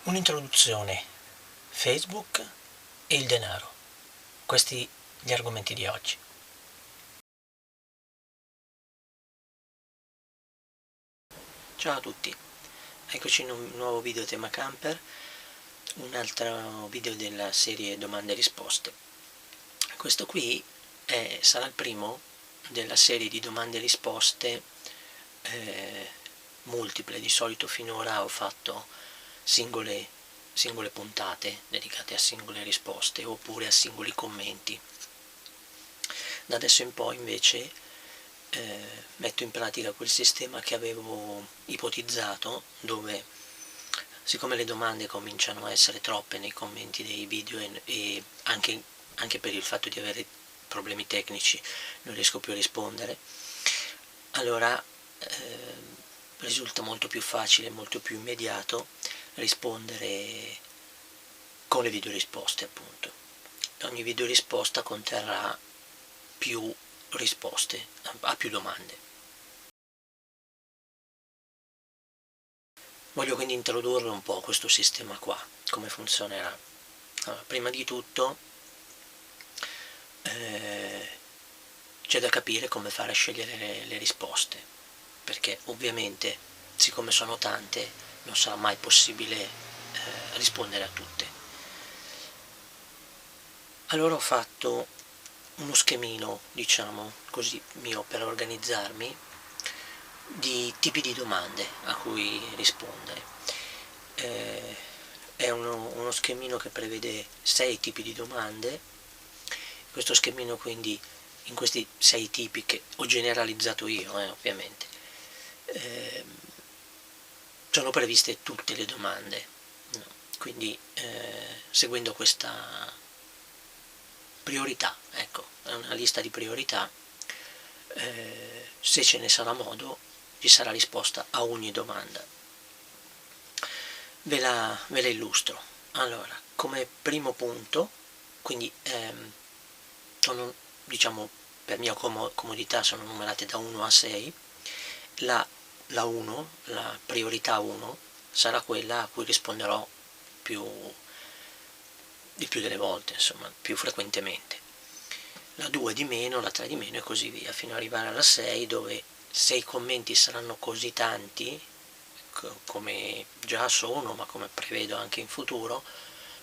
Un'introduzione, Facebook e il denaro. Questi gli argomenti di oggi. Ciao a tutti, eccoci in un nuovo video tema camper, un altro video della serie domande e risposte. Questo qui sarà il primo della serie di domande e risposte multiple. Di solito finora ho fatto singole puntate dedicate a singole risposte oppure a singoli commenti. Da adesso in poi invece metto in pratica quel sistema che avevo ipotizzato, dove siccome le domande cominciano a essere troppe nei commenti dei video e anche per il fatto di avere problemi tecnici non riesco più a rispondere, allora risulta molto più facile, molto più immediato rispondere con le video risposte, appunto. Ogni video risposta conterrà più risposte, a più domande. Voglio quindi introdurre un po' questo sistema qua, come funzionerà. Allora, prima di tutto c'è da capire come fare a scegliere le risposte, perché ovviamente, siccome sono tante, non sarà mai possibile rispondere a tutte. Allora ho fatto uno schemino, diciamo così, mio per organizzarmi, di tipi di domande a cui rispondere. È uno schemino che prevede 6 tipi di domande. Questo schemino quindi, in questi 6 tipi che ho generalizzato io, ovviamente, sono previste tutte le domande, no? Quindi seguendo questa priorità, ecco, è una lista di priorità, se ce ne sarà modo ci sarà risposta a ogni domanda. Ve la illustro. Allora, come primo punto, quindi sono, diciamo, per mia comodità sono numerate da 1 a 6, la 1, la priorità 1, sarà quella a cui risponderò di più delle volte, insomma, più frequentemente. La 2 di meno, la 3 di meno e così via, fino ad arrivare alla 6, dove se i commenti saranno così tanti, come già sono, ma come prevedo anche in futuro,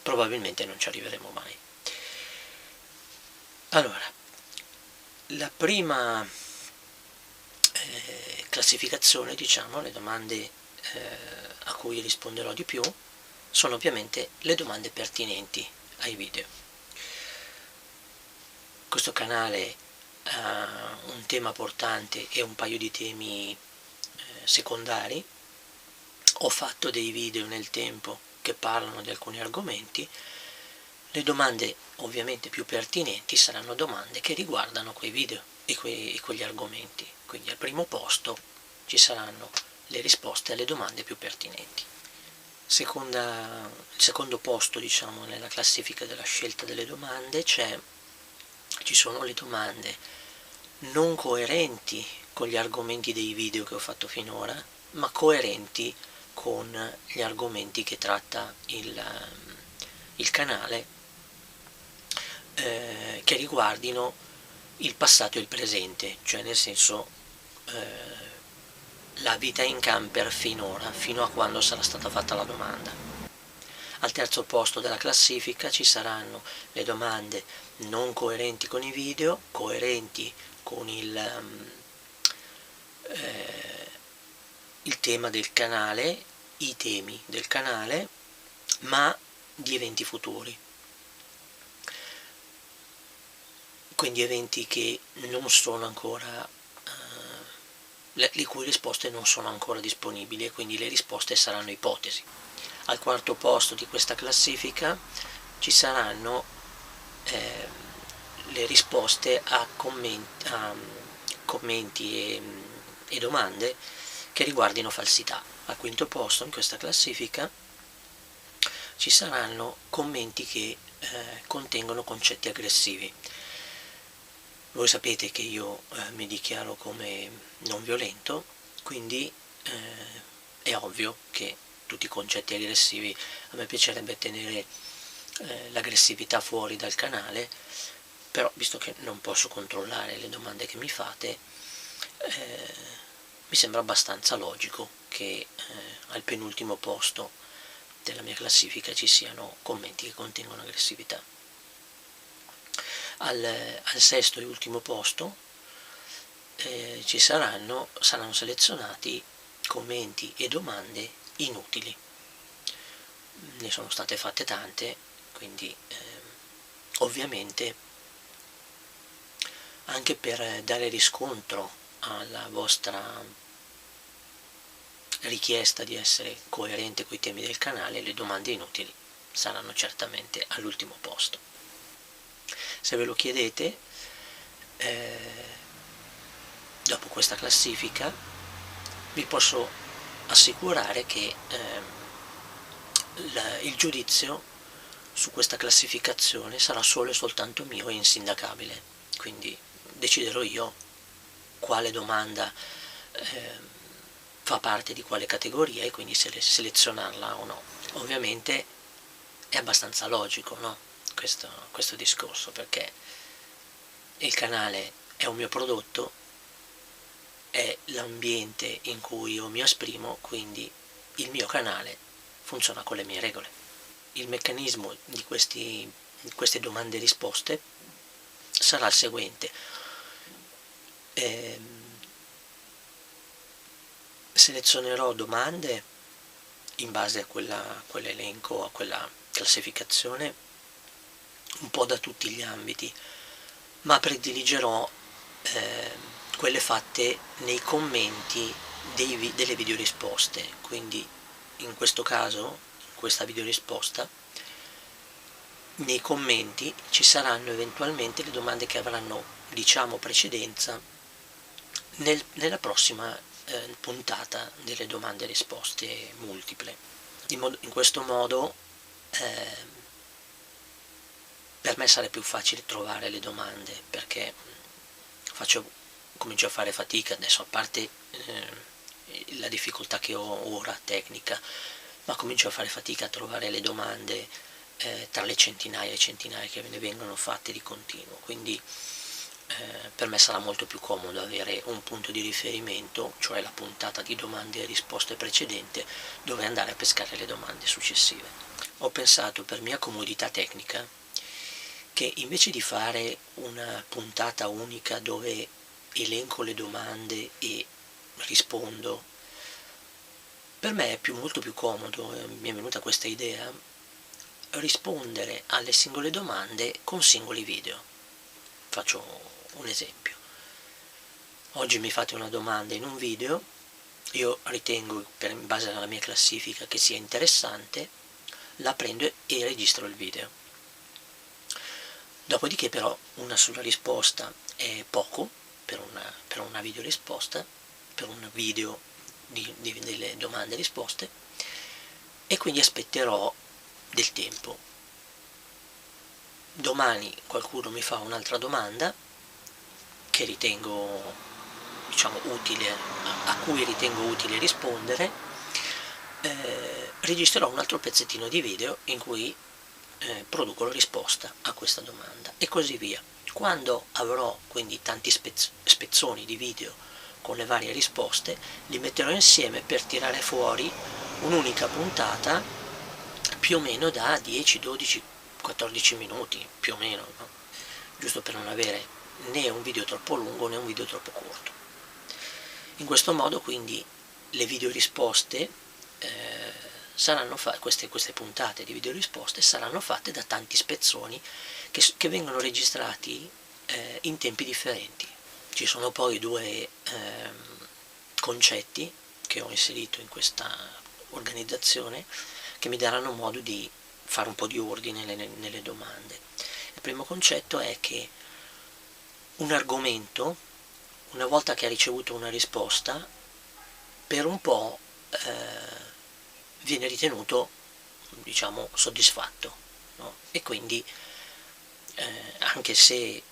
probabilmente non ci arriveremo mai. Allora, la prima classificazione, diciamo, le domande a cui risponderò di più, sono ovviamente le domande pertinenti ai video. Questo canale ha un tema portante e un paio di temi secondari. Ho fatto dei video nel tempo che parlano di alcuni argomenti. Le domande ovviamente più pertinenti saranno domande che riguardano quei video e quegli argomenti. Quindi al primo posto ci saranno le risposte alle domande più pertinenti. Il secondo posto, diciamo, nella classifica della scelta delle domande ci sono le domande non coerenti con gli argomenti dei video che ho fatto finora, ma coerenti con gli argomenti che tratta il canale, che riguardino il passato e il presente, cioè nel senso la vita in camper finora, fino a quando sarà stata fatta la domanda. Al terzo posto della classifica ci saranno le domande non coerenti con i video, coerenti con il tema del canale, i temi del canale, ma di eventi futuri. Quindi eventi che non sono ancora, le cui risposte non sono ancora disponibili, e quindi le risposte saranno ipotesi. Al quarto posto di questa classifica ci saranno le risposte a commenti e domande che riguardino falsità. Al quinto posto in questa classifica ci saranno commenti che contengono concetti aggressivi. Voi sapete che io mi dichiaro come non violento, quindi è ovvio che tutti i concetti aggressivi. A me piacerebbe tenere l'aggressività fuori dal canale, però visto che non posso controllare le domande che mi fate, mi sembra abbastanza logico che al penultimo posto della mia classifica ci siano commenti che contengono aggressività. Al sesto e ultimo posto saranno selezionati commenti e domande inutili. Ne sono state fatte tante, quindi ovviamente anche per dare riscontro alla vostra richiesta di essere coerente con i temi del canale, le domande inutili saranno certamente all'ultimo posto. Se ve lo chiedete, dopo questa classifica vi posso assicurare che il giudizio su questa classificazione sarà solo e soltanto mio e insindacabile, quindi deciderò io quale domanda fa parte di quale categoria e quindi selezionarla o no. Ovviamente è abbastanza logico, no? Questo discorso, perché il canale è un mio prodotto, è l'ambiente in cui io mi esprimo, quindi il mio canale funziona con le mie regole. Il meccanismo di queste domande e risposte sarà il seguente. Selezionerò domande in base a quell'elenco, a quella classificazione, un po' da tutti gli ambiti, ma prediligerò quelle fatte nei commenti delle videorisposte. Quindi in questo caso, in questa videorisposta, nei commenti ci saranno eventualmente le domande che avranno, diciamo, precedenza nella prossima puntata delle domande e risposte multiple. In questo modo per me sarà più facile trovare le domande, perché comincio a fare fatica adesso, a parte la difficoltà che ho ora tecnica, ma comincio a fare fatica a trovare le domande tra le centinaia e centinaia che ne vengono fatte di continuo, quindi per me sarà molto più comodo avere un punto di riferimento, cioè la puntata di domande e risposte precedente, dove andare a pescare le domande successive. Ho pensato, per mia comodità tecnica, che invece di fare una puntata unica dove elenco le domande e rispondo, per me è molto più comodo, mi è venuta questa idea, rispondere alle singole domande con singoli video. Faccio un esempio. Oggi mi fate una domanda in un video, io ritengo, in base alla mia classifica, che sia interessante, la prendo e registro il video. Dopodiché però una sola risposta è poco per una video risposta, per un video delle domande e risposte, e quindi aspetterò del tempo. Domani qualcuno mi fa un'altra domanda che ritengo, diciamo, utile, a cui ritengo utile rispondere, registrerò un altro pezzettino di video in cui produco la risposta a questa domanda e così via. Quando avrò quindi tanti spezzoni di video con le varie risposte, li metterò insieme per tirare fuori un'unica puntata più o meno da 10, 12, 14 minuti, più o meno, no? Giusto per non avere né un video troppo lungo né un video troppo corto. In questo modo quindi le video risposte queste puntate di video risposte saranno fatte da tanti spezzoni che vengono registrati in tempi differenti. Ci sono poi due concetti che ho inserito in questa organizzazione che mi daranno modo di fare un po' di ordine nelle domande. Il primo concetto è che un argomento, una volta che ha ricevuto una risposta, per un po' viene ritenuto, diciamo, soddisfatto, no? E quindi anche se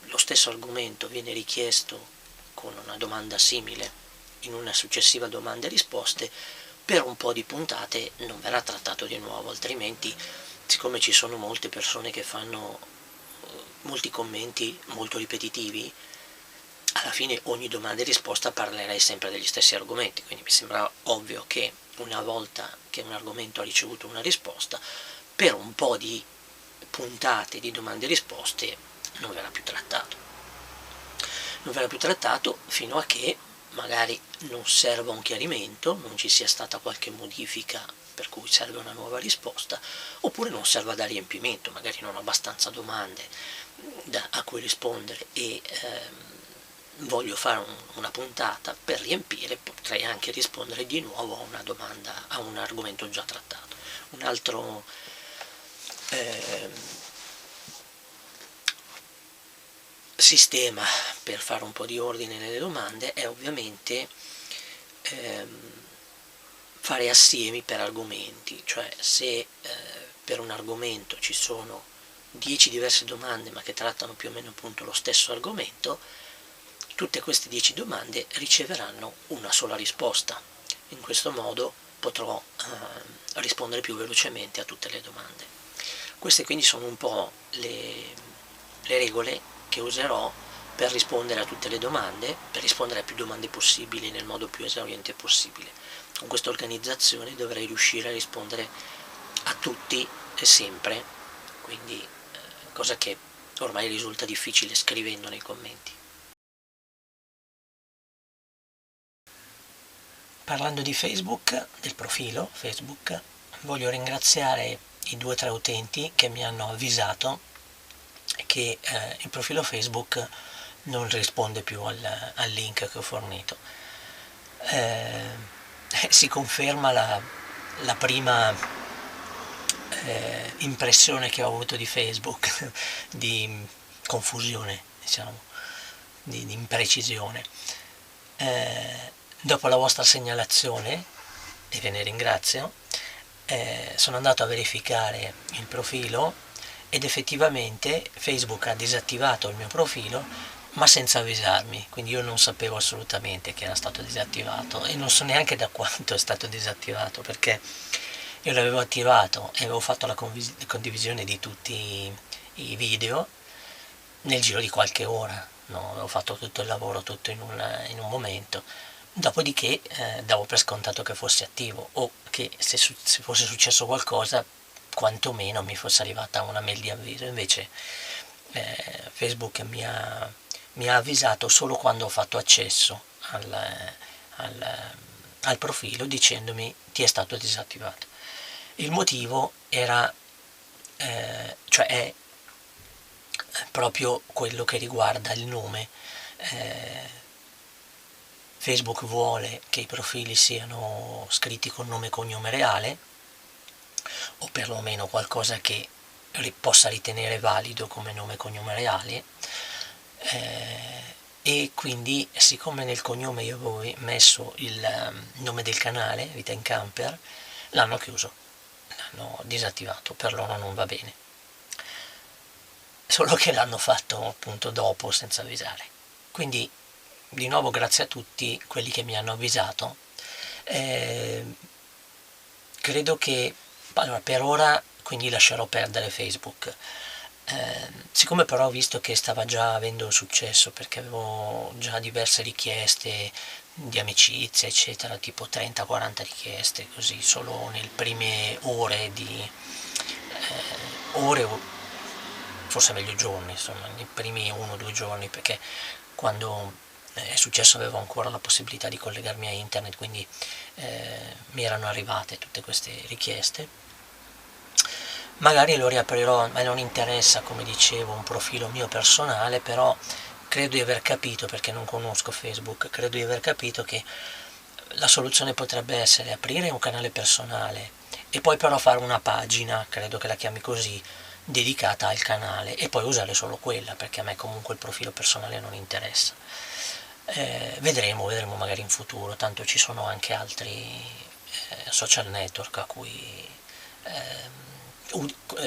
lo stesso argomento viene richiesto con una domanda simile in una successiva domanda e risposte, per un po' di puntate non verrà trattato di nuovo, altrimenti, siccome ci sono molte persone che fanno molti commenti molto ripetitivi, alla fine ogni domanda e risposta parlerei sempre degli stessi argomenti, quindi mi sembra ovvio che una volta che un argomento ha ricevuto una risposta, per un po' di puntate di domande e risposte non verrà più trattato. Non verrà più trattato fino a che magari non serva un chiarimento, non ci sia stata qualche modifica per cui serve una nuova risposta, oppure non serva da riempimento, magari non ho abbastanza domande a cui rispondere e voglio fare una puntata per riempire, potrei anche rispondere di nuovo a una domanda, a un argomento già trattato. Un altro sistema per fare un po' di ordine nelle domande è ovviamente fare assiemi per argomenti, cioè se per un argomento ci sono 10 diverse domande ma che trattano più o meno appunto lo stesso argomento, tutte queste 10 domande riceveranno una sola risposta. In questo modo potrò rispondere più velocemente a tutte le domande. Queste quindi sono un po' le regole che userò per rispondere a tutte le domande, per rispondere a più domande possibili nel modo più esauriente possibile. Con questa organizzazione dovrei riuscire a rispondere a tutti e sempre, quindi cosa che ormai risulta difficile scrivendo nei commenti. Parlando di Facebook, del profilo Facebook, voglio ringraziare i 2 o 3 utenti che mi hanno avvisato che il profilo Facebook non risponde più al link che ho fornito. Si conferma la prima impressione che ho avuto di Facebook, di confusione, diciamo, di imprecisione. Dopo la vostra segnalazione, e ve ne ringrazio, sono andato a verificare il profilo ed effettivamente Facebook ha disattivato il mio profilo ma senza avvisarmi, quindi io non sapevo assolutamente che era stato disattivato e non so neanche da quanto è stato disattivato, perché io l'avevo attivato e avevo fatto la condivisione di tutti i video nel giro di qualche ora, no? Avevo fatto tutto il lavoro tutto in un momento. Dopodiché davo per scontato che fosse attivo o che se fosse successo qualcosa quantomeno mi fosse arrivata una mail di avviso. Invece Facebook mi ha avvisato solo quando ho fatto accesso al profilo dicendomi ti è stato disattivato. Il motivo era, cioè è proprio quello che riguarda il nome. Facebook vuole che i profili siano scritti con nome e cognome reale, o perlomeno qualcosa che possa ritenere valido come nome e cognome reale, e quindi siccome nel cognome io avevo messo il nome del canale, Vita in Camper, l'hanno chiuso, l'hanno disattivato, per loro non va bene. Solo che l'hanno fatto appunto dopo senza avvisare. Quindi di nuovo grazie a tutti quelli che mi hanno avvisato. Credo che allora, per ora quindi lascerò perdere Facebook. Siccome però ho visto che stava già avendo successo, perché avevo già diverse richieste di amicizia eccetera, tipo 30-40 richieste così solo nelle prime ore ore o forse meglio giorni, insomma nei primi 1 o 2 giorni, perché quando è successo avevo ancora la possibilità di collegarmi a internet, quindi mi erano arrivate tutte queste richieste. Magari lo riaprirò, a me non interessa, come dicevo, un profilo mio personale, però credo di aver capito, perché non conosco Facebook, credo di aver capito che la soluzione potrebbe essere aprire un canale personale e poi però fare una pagina, credo che la chiami così, dedicata al canale e poi usare solo quella, perché a me comunque il profilo personale non interessa. Vedremo magari in futuro, tanto ci sono anche altri social network a cui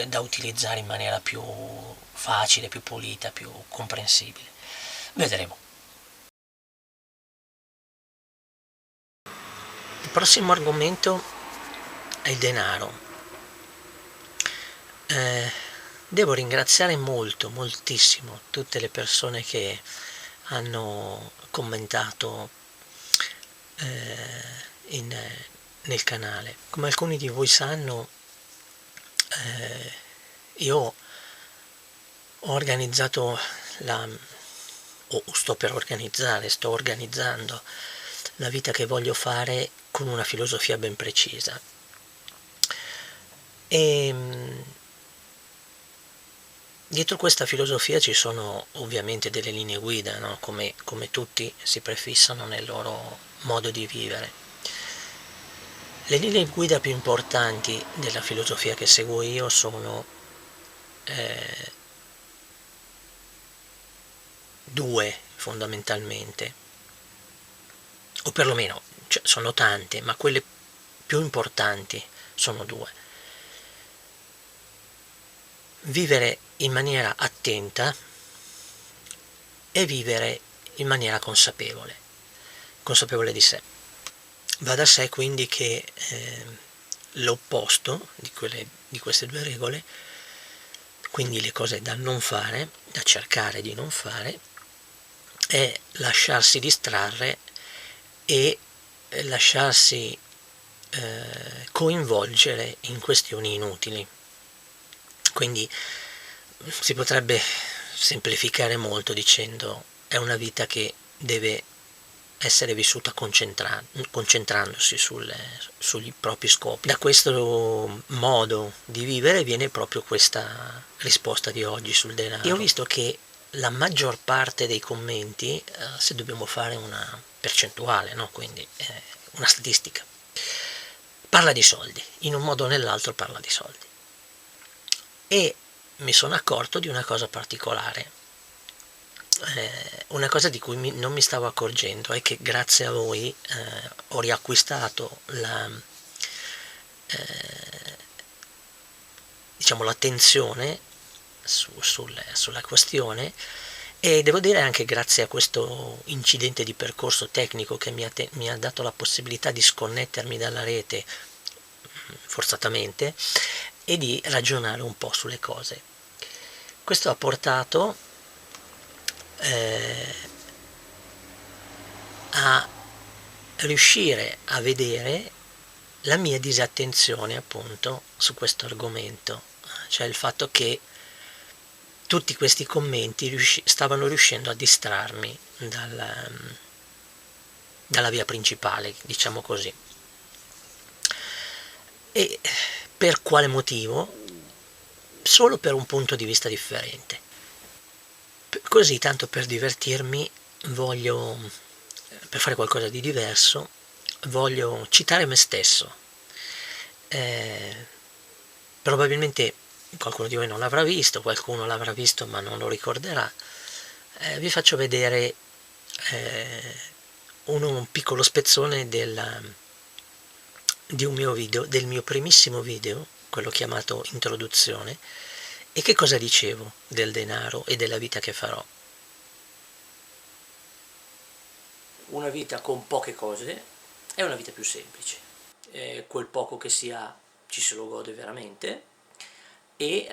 da utilizzare in maniera più facile, più pulita, più comprensibile. Vedremo. prossimo argomento è il denaro. Devo ringraziare moltissimo tutte le persone che hanno commentato nel canale. Come alcuni di voi sanno, io ho organizzato sto organizzando la vita che voglio fare con una filosofia ben precisa. E dietro questa filosofia ci sono ovviamente delle linee guida, no? come tutti si prefissano nel loro modo di vivere. Le linee guida più importanti della filosofia che seguo io sono due fondamentalmente, o perlomeno sono tante, ma quelle più importanti sono due: vivere in maniera attenta e vivere in maniera consapevole di sé. Va da sé quindi che l'opposto di queste due regole, quindi le cose da non fare, da cercare di non fare, è lasciarsi distrarre e lasciarsi coinvolgere in questioni inutili. Quindi si potrebbe semplificare molto dicendo: è una vita che deve essere vissuta concentrandosi sugli propri scopi. Da questo modo di vivere viene proprio questa risposta di oggi sul denaro. Io ho visto che la maggior parte dei commenti, se dobbiamo fare una percentuale, no? Quindi una statistica, parla di soldi, in un modo o nell'altro parla di soldi. E mi sono accorto di una cosa particolare, una cosa di cui non mi stavo accorgendo, è che grazie a voi ho riacquistato l'attenzione sulla questione, e devo dire anche grazie a questo incidente di percorso tecnico che mi ha dato la possibilità di sconnettermi dalla rete forzatamente e di ragionare un po' sulle cose. Questo ha portato a riuscire a vedere la mia disattenzione appunto su questo argomento, cioè il fatto che tutti questi commenti stavano riuscendo a distrarmi dalla via principale, diciamo così. E per quale motivo? Solo per un punto di vista differente. Così, tanto per divertirmi, per fare qualcosa di diverso, voglio citare me stesso. Probabilmente qualcuno di voi non l'avrà visto, qualcuno l'avrà visto ma non lo ricorderà. Vi faccio vedere un piccolo spezzone di un mio video, del mio primissimo video, quello chiamato Introduzione, e che cosa dicevo del denaro e della vita che farò. Una vita con poche cose è una vita più semplice, quel poco che si ha ci se lo gode veramente, e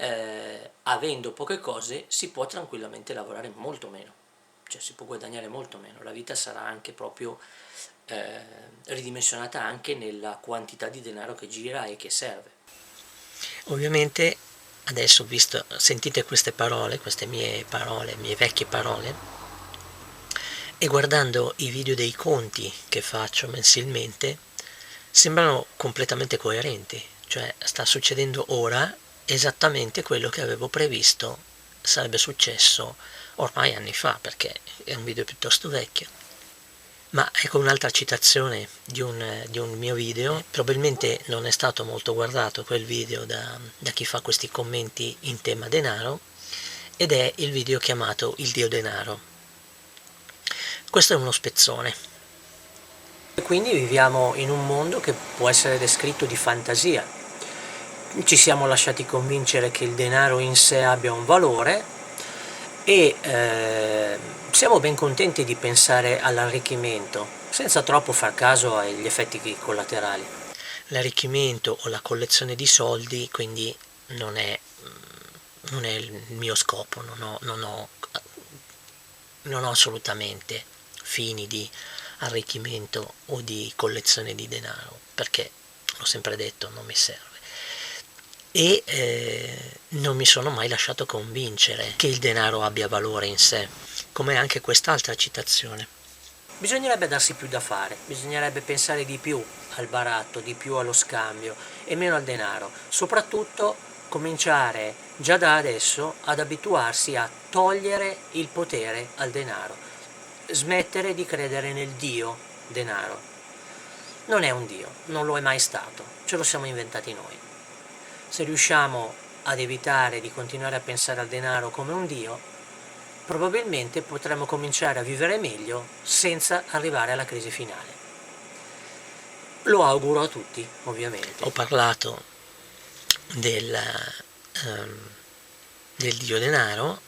avendo poche cose si può tranquillamente lavorare molto meno, cioè si può guadagnare molto meno. La vita sarà anche proprio ridimensionata anche nella quantità di denaro che gira e che serve. Ovviamente adesso, sentite queste parole, queste mie vecchie parole, e guardando i video dei conti che faccio mensilmente, sembrano completamente coerenti, cioè sta succedendo ora esattamente quello che avevo previsto sarebbe successo ormai anni fa, perché è un video piuttosto vecchio. Ma ecco un'altra citazione di un mio video. Probabilmente non è stato molto guardato quel video da chi fa questi commenti in tema denaro, ed è il video chiamato Il Dio Denaro. Questo è uno spezzone. E quindi viviamo in un mondo che può essere descritto di fantasia. Ci siamo lasciati convincere che il denaro in sé abbia un valore, e siamo ben contenti di pensare all'arricchimento, senza troppo far caso agli effetti collaterali. L'arricchimento o la collezione di soldi quindi non è il mio scopo, non ho assolutamente fini di arricchimento o di collezione di denaro, perché l'ho sempre detto, non mi serve. E non mi sono mai lasciato convincere che il denaro abbia valore in sé, come anche quest'altra citazione. Bisognerebbe darsi più da fare, bisognerebbe pensare di più al baratto, di più allo scambio e meno al denaro. Soprattutto cominciare già da adesso ad abituarsi a togliere il potere al denaro. Smettere di credere nel Dio denaro. Non è un Dio, non lo è mai stato, ce lo siamo inventati noi. Se riusciamo ad evitare di continuare a pensare al denaro come un Dio, probabilmente potremmo cominciare a vivere meglio senza arrivare alla crisi finale. Lo auguro a tutti, ovviamente. Ho parlato del dio denaro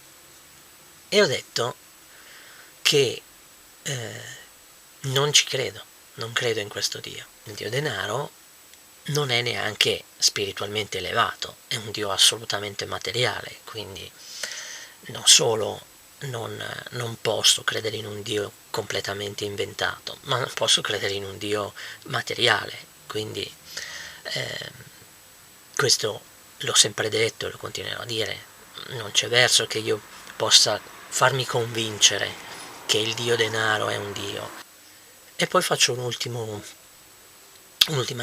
e ho detto che non ci credo, non credo in questo dio. Il dio denaro non è neanche spiritualmente elevato, è un dio assolutamente materiale, quindi non solo non posso credere in un dio completamente inventato, ma non posso credere in un dio materiale, quindi questo l'ho sempre detto e lo continuerò a dire, non c'è verso che io possa farmi convincere che il dio denaro è un dio. E poi faccio un'ultima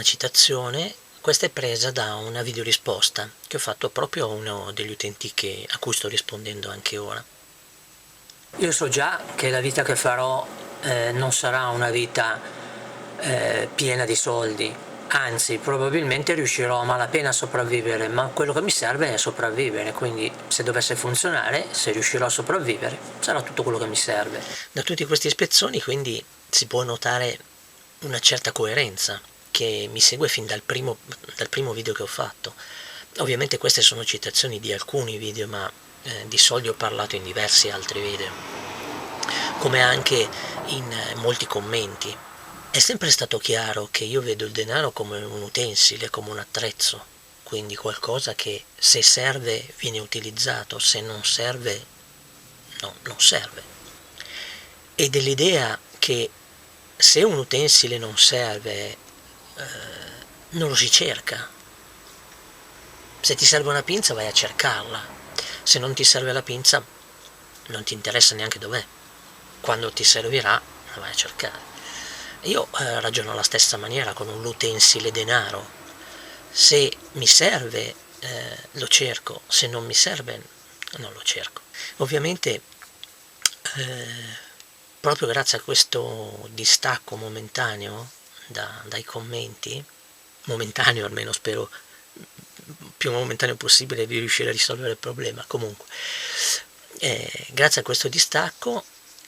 citazione. Questa è presa da una videorisposta che ho fatto proprio a uno degli utenti a cui sto rispondendo anche ora. Io so già che la vita che farò non sarà una vita piena di soldi, anzi probabilmente riuscirò a malapena a sopravvivere, ma quello che mi serve è sopravvivere, quindi se dovesse funzionare, se riuscirò a sopravvivere, sarà tutto quello che mi serve. Da tutti questi spezzoni quindi si può notare una certa coerenza che mi segue fin dal primo video che ho fatto. Ovviamente queste sono citazioni di alcuni video, ma di soldi ho parlato in diversi altri video, come anche in molti commenti. È sempre stato chiaro che io vedo il denaro come un utensile, come un attrezzo, quindi qualcosa che se serve viene utilizzato, se non serve no, non serve. E dell'idea che se un utensile non serve non lo si cerca. Se ti serve una pinza vai a cercarla, se non ti serve la pinza non ti interessa neanche dov'è, quando ti servirà la vai a cercare. Io ragiono alla stessa maniera con l'utensile denaro. Se mi serve lo cerco, se non mi serve non lo cerco. Ovviamente proprio grazie a questo distacco momentaneo dai commenti, momentaneo almeno, spero più momentaneo possibile di riuscire a risolvere il problema, comunque grazie a questo distacco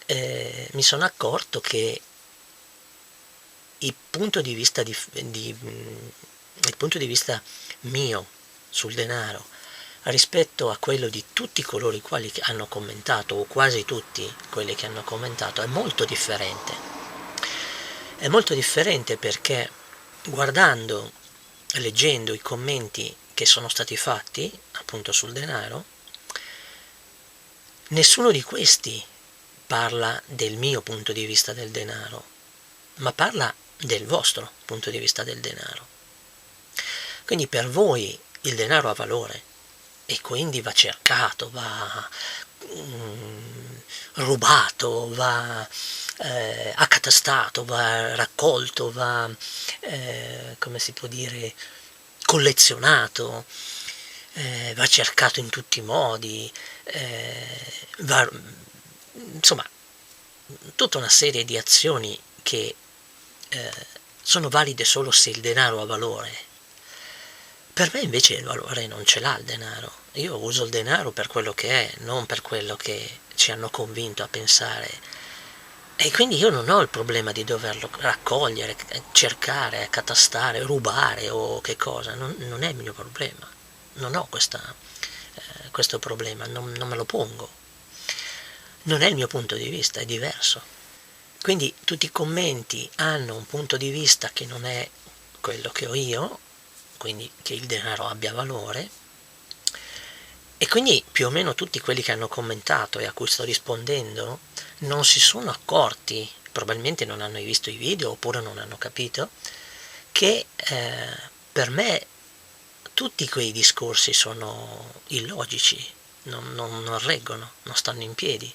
mi sono accorto che il punto di vista mio sul denaro rispetto a quello di tutti coloro i quali hanno commentato, o quasi tutti quelli che hanno commentato, è molto differente. È molto differente perché guardando, leggendo i commenti che sono stati fatti appunto sul denaro, nessuno di questi parla del mio punto di vista del denaro, ma parla del vostro punto di vista del denaro. Quindi per voi il denaro ha valore e quindi va cercato, va rubato, va accatastato, va raccolto, va come si può dire, collezionato, va cercato in tutti i modi, va, insomma, tutta una serie di azioni che sono valide solo se il denaro ha valore. Per me invece il valore non ce l'ha il denaro. Io uso il denaro per quello che è, non per quello che ci hanno convinto a pensare. E quindi io non ho il problema di doverlo raccogliere, cercare, accatastare, rubare o che cosa. Non è il mio problema. Non ho questo problema, non me lo pongo. Non è il mio punto di vista, è diverso. Quindi tutti i commenti hanno un punto di vista che non è quello che ho io, quindi che il denaro abbia valore, e quindi più o meno tutti quelli che hanno commentato e a cui sto rispondendo non si sono accorti, probabilmente non hanno visto i video oppure non hanno capito, che per me tutti quei discorsi sono illogici, non reggono, non stanno in piedi,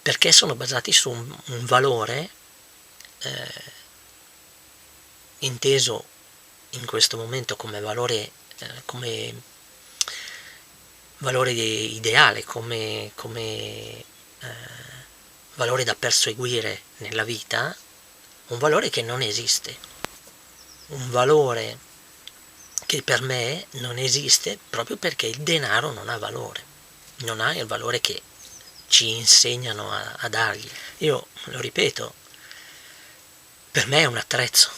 perché sono basati su un valore inteso in questo momento come valore ideale, come valore da perseguire nella vita, un valore che non esiste, un valore che per me non esiste proprio perché il denaro non ha valore, non ha il valore che ci insegnano a dargli. Io lo ripeto, per me è un attrezzo,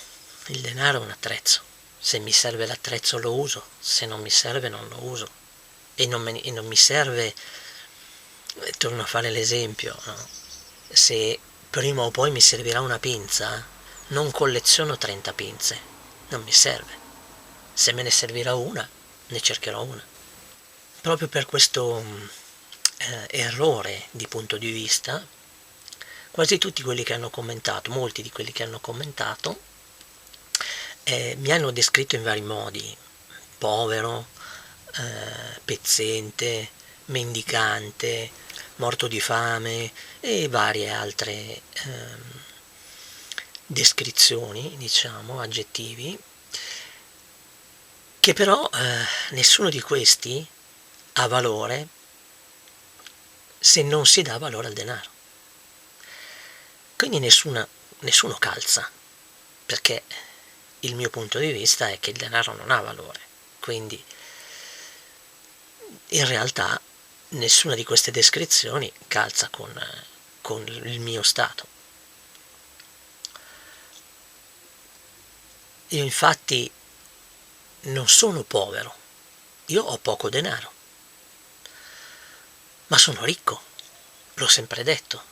il denaro è un attrezzo, se mi serve l'attrezzo lo uso, se non mi serve non lo uso, e non mi serve, torno a fare l'esempio, no? Se prima o poi mi servirà una pinza, non colleziono 30 pinze, non mi serve. Se me ne servirà una, ne cercherò una. Proprio per questo errore di punto di vista, quasi tutti quelli che hanno commentato, molti di quelli che hanno commentato, mi hanno descritto in vari modi: povero, pezzente, mendicante, morto di fame e varie altre descrizioni, diciamo, aggettivi, che però nessuno di questi ha valore se non si dà valore al denaro. Quindi nessuno calza, perché il mio punto di vista è che il denaro non ha valore. Quindi in realtà nessuna di queste descrizioni calza con il mio stato. Io infatti non sono povero, io ho poco denaro, ma sono ricco, l'ho sempre detto,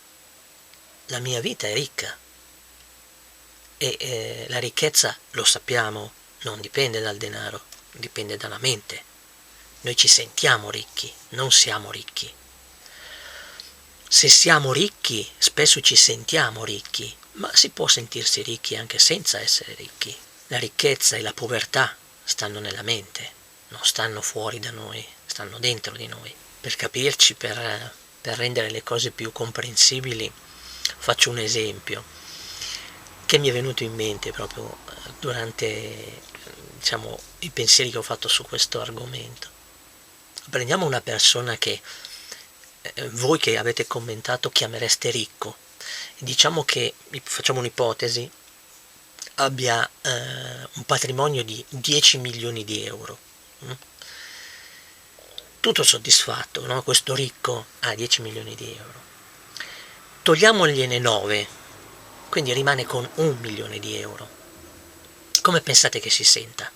la mia vita è ricca e la ricchezza, lo sappiamo, non dipende dal denaro, dipende dalla mente. Noi ci sentiamo ricchi, non siamo ricchi. Se siamo ricchi, spesso ci sentiamo ricchi, ma si può sentirsi ricchi anche senza essere ricchi. La ricchezza e la povertà stanno nella mente, non stanno fuori da noi, stanno dentro di noi. Per capirci, per rendere le cose più comprensibili, faccio un esempio che mi è venuto in mente proprio durante, diciamo, i pensieri che ho fatto su questo argomento. Prendiamo una persona che voi che avete commentato chiamereste ricco, diciamo che, facciamo un'ipotesi, abbia un patrimonio di 10 milioni di euro. Tutto soddisfatto, no? Questo ricco ha 10 milioni di euro. Togliamogliene 9, quindi rimane con 1 milione di euro. Come pensate che si senta?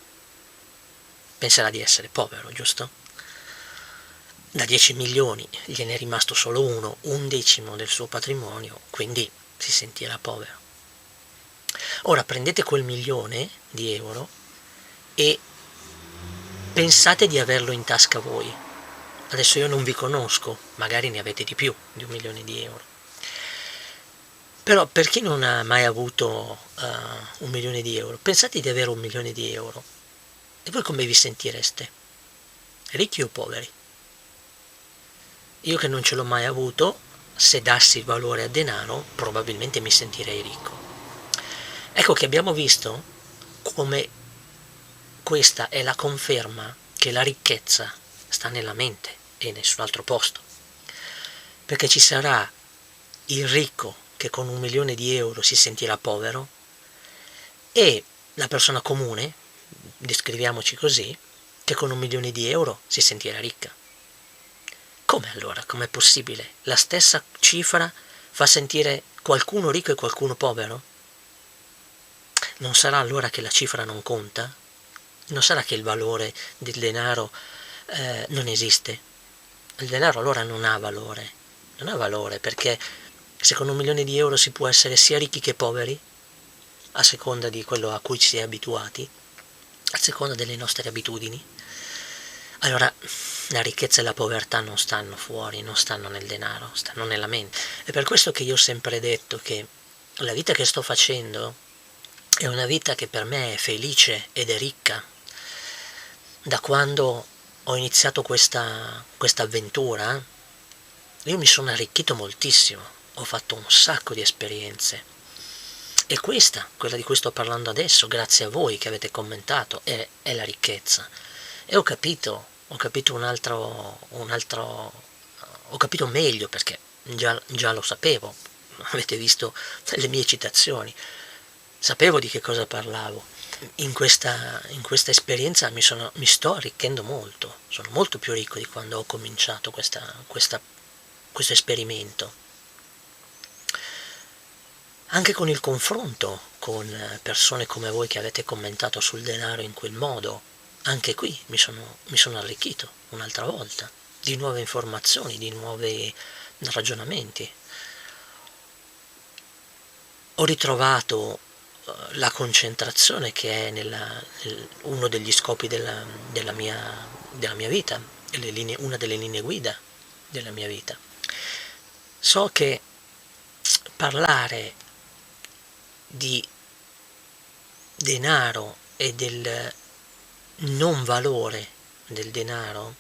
Penserà di essere povero, giusto? Da 10 milioni gliene è rimasto solo uno, 1/10 del suo patrimonio, quindi si sentirà povero. Ora prendete quel milione di euro e pensate di averlo in tasca voi. Adesso io non vi conosco, magari ne avete di più di 1 milione di euro. Però per chi non ha mai avuto 1 milione di euro, pensate di avere 1 milione di euro e voi come vi sentireste? Ricchi o poveri? Io che non ce l'ho mai avuto, se dassi valore a denaro, probabilmente mi sentirei ricco. Ecco che abbiamo visto come questa è la conferma che la ricchezza sta nella mente e in nessun altro posto. Perché ci sarà il ricco che con 1 milione di euro si sentirà povero e la persona comune, descriviamoci così, che con 1 milione di euro si sentirà ricca. Come allora? Com'è possibile? La stessa cifra fa sentire qualcuno ricco e qualcuno povero? Non sarà allora che la cifra non conta? Non sarà che il valore del denaro non esiste? Il denaro allora non ha valore perché se con 1.000.000 di euro si può essere sia ricchi che poveri, a seconda di quello a cui ci si è abituati, a seconda delle nostre abitudini, allora la ricchezza e la povertà non stanno fuori, non stanno nel denaro, stanno nella mente. È per questo che io ho sempre detto che la vita che sto facendo è una vita che per me è felice ed è ricca. Da quando ho iniziato questa avventura, io mi sono arricchito moltissimo, ho fatto un sacco di esperienze. E quella di cui sto parlando adesso, grazie a voi che avete commentato, è la ricchezza. E ho capito ho capito meglio, perché già lo sapevo, avete visto le mie citazioni, sapevo di che cosa parlavo. In questa esperienza mi sto arricchendo molto, sono molto più ricco di quando ho cominciato questo esperimento. Anche con il confronto con persone come voi che avete commentato sul denaro in quel modo, anche qui mi sono arricchito un'altra volta, di nuove informazioni, di nuovi ragionamenti. Ho ritrovato la concentrazione che è uno degli scopi della mia vita, una delle linee guida della mia vita. So che parlare di denaro e del non valore del denaro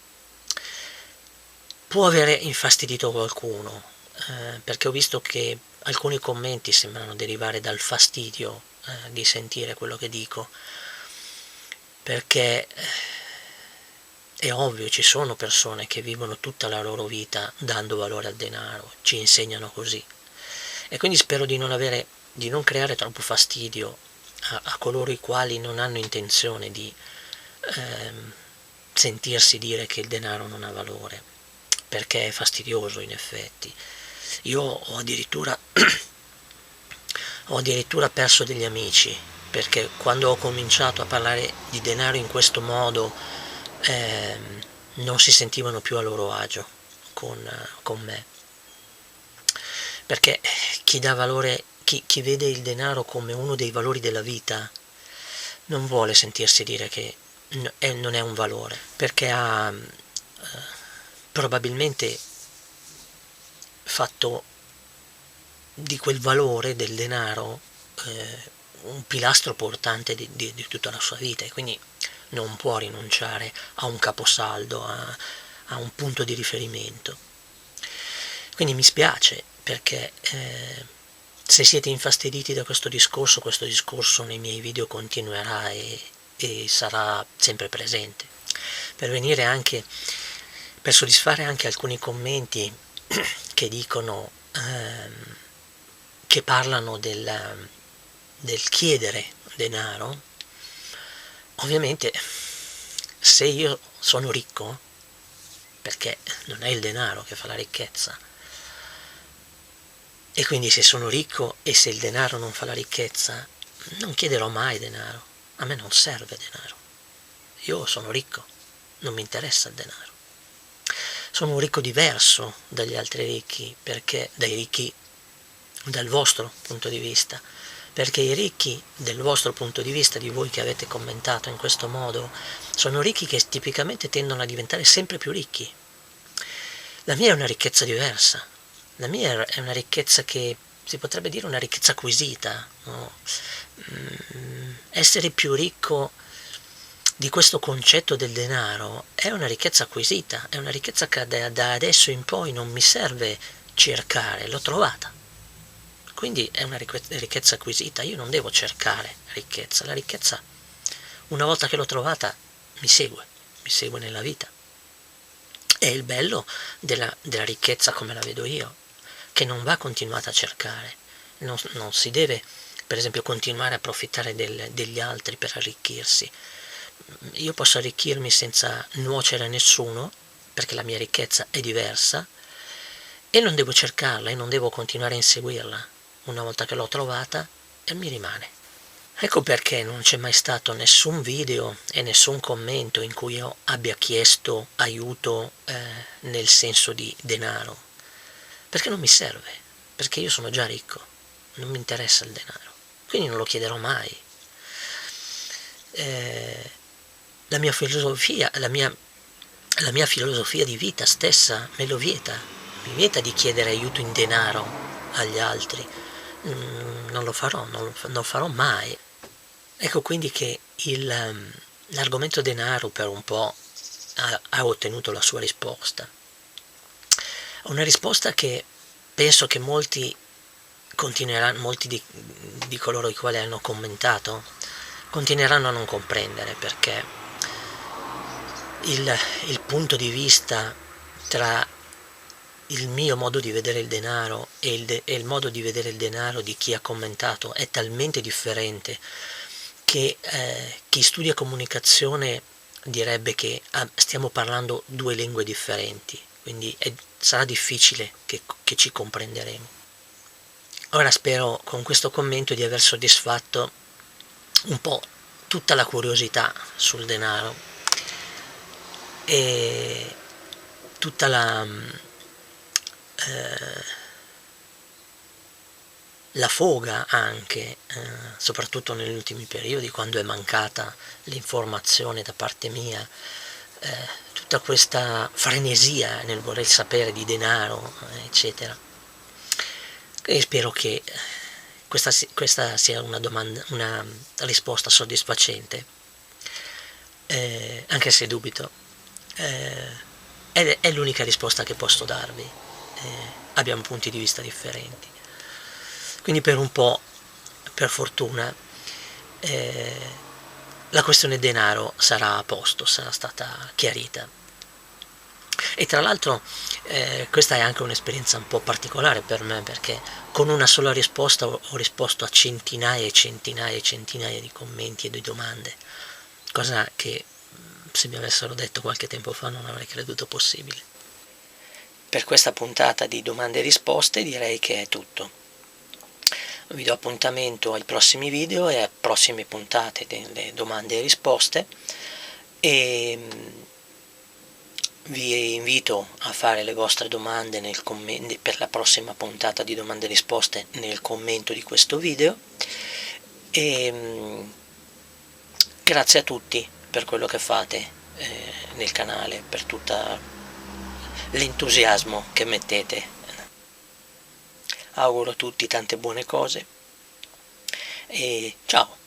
può avere infastidito qualcuno, perché ho visto che alcuni commenti sembrano derivare dal fastidio di sentire quello che dico, perché è ovvio, ci sono persone che vivono tutta la loro vita dando valore al denaro, ci insegnano così, e quindi spero di non creare troppo fastidio a coloro i quali non hanno intenzione di sentirsi dire che il denaro non ha valore, perché è fastidioso in effetti. Io ho addirittura perso degli amici, perché quando ho cominciato a parlare di denaro in questo modo non si sentivano più a loro agio con me, perché chi dà valore, chi vede il denaro come uno dei valori della vita, non vuole sentirsi dire che non è un valore, perché ha probabilmente fatto di quel valore del denaro un pilastro portante di tutta la sua vita, e quindi non può rinunciare a un caposaldo, a un punto di riferimento. Quindi mi spiace, perché se siete infastiditi da questo discorso nei miei video continuerà e sarà sempre presente, per soddisfare anche alcuni commenti che dicono, che parlano del chiedere denaro. Ovviamente, se io sono ricco, perché non è il denaro che fa la ricchezza, e quindi se sono ricco e se il denaro non fa la ricchezza, non chiederò mai denaro. A me non serve denaro. Io sono ricco, non mi interessa il denaro. Sono un ricco diverso dagli altri ricchi, perché dal vostro punto di vista, perché i ricchi del vostro punto di vista, di voi che avete commentato in questo modo, sono ricchi che tipicamente tendono a diventare sempre più ricchi. La mia è una ricchezza diversa. La mia è una ricchezza che si potrebbe dire una ricchezza acquisita, no? Essere più ricco di questo concetto del denaro è una ricchezza acquisita, è una ricchezza che da adesso in poi non mi serve cercare, l'ho trovata. Quindi è una ricchezza acquisita, io non devo cercare ricchezza, la ricchezza una volta che l'ho trovata mi segue nella vita. È il bello della ricchezza come la vedo io, che non va continuata a cercare, non si deve per esempio continuare a approfittare degli altri per arricchirsi. Io posso arricchirmi senza nuocere a nessuno, perché la mia ricchezza è diversa, e non devo cercarla e non devo continuare a inseguirla. Una volta che l'ho trovata, mi rimane. Ecco perché non c'è mai stato nessun video e nessun commento in cui io abbia chiesto aiuto nel senso di denaro, perché non mi serve, perché io sono già ricco, non mi interessa il denaro, quindi non lo chiederò mai. La mia filosofia, la mia filosofia di vita stessa mi vieta di chiedere aiuto in denaro agli altri. Non lo farò, non lo farò mai. Ecco quindi che l'argomento denaro per un po' ha ottenuto la sua risposta. Una risposta che penso che molti di coloro i quali hanno commentato continueranno a non comprendere, perché il punto di vista tra il mio modo di vedere il denaro e il modo di vedere il denaro di chi ha commentato è talmente differente che chi studia comunicazione direbbe che stiamo parlando due lingue differenti, quindi sarà difficile che ci comprenderemo. Ora spero con questo commento di aver soddisfatto un po' tutta la curiosità sul denaro e tutta la foga anche, soprattutto negli ultimi periodi, quando è mancata l'informazione da parte mia, tutta questa frenesia nel voler sapere di denaro, eccetera. E spero che questa sia una risposta soddisfacente, anche se dubito. È l'unica risposta che posso darvi. Abbiamo punti di vista differenti. Quindi per un po', per fortuna, la questione denaro sarà a posto, sarà stata chiarita. E tra l'altro questa è anche un'esperienza un po' particolare per me, perché con una sola risposta ho risposto a centinaia e centinaia e centinaia di commenti e di domande, cosa che se mi avessero detto qualche tempo fa non avrei creduto possibile. Per questa puntata di domande e risposte direi che è tutto. Vi do appuntamento ai prossimi video e a prossime puntate delle domande e risposte, e vi invito a fare le vostre domande per la prossima puntata di domande e risposte nel commento di questo video, e grazie a tutti per quello che fate nel canale, per tutto l'entusiasmo che mettete. Auguro a tutti tante buone cose e ciao!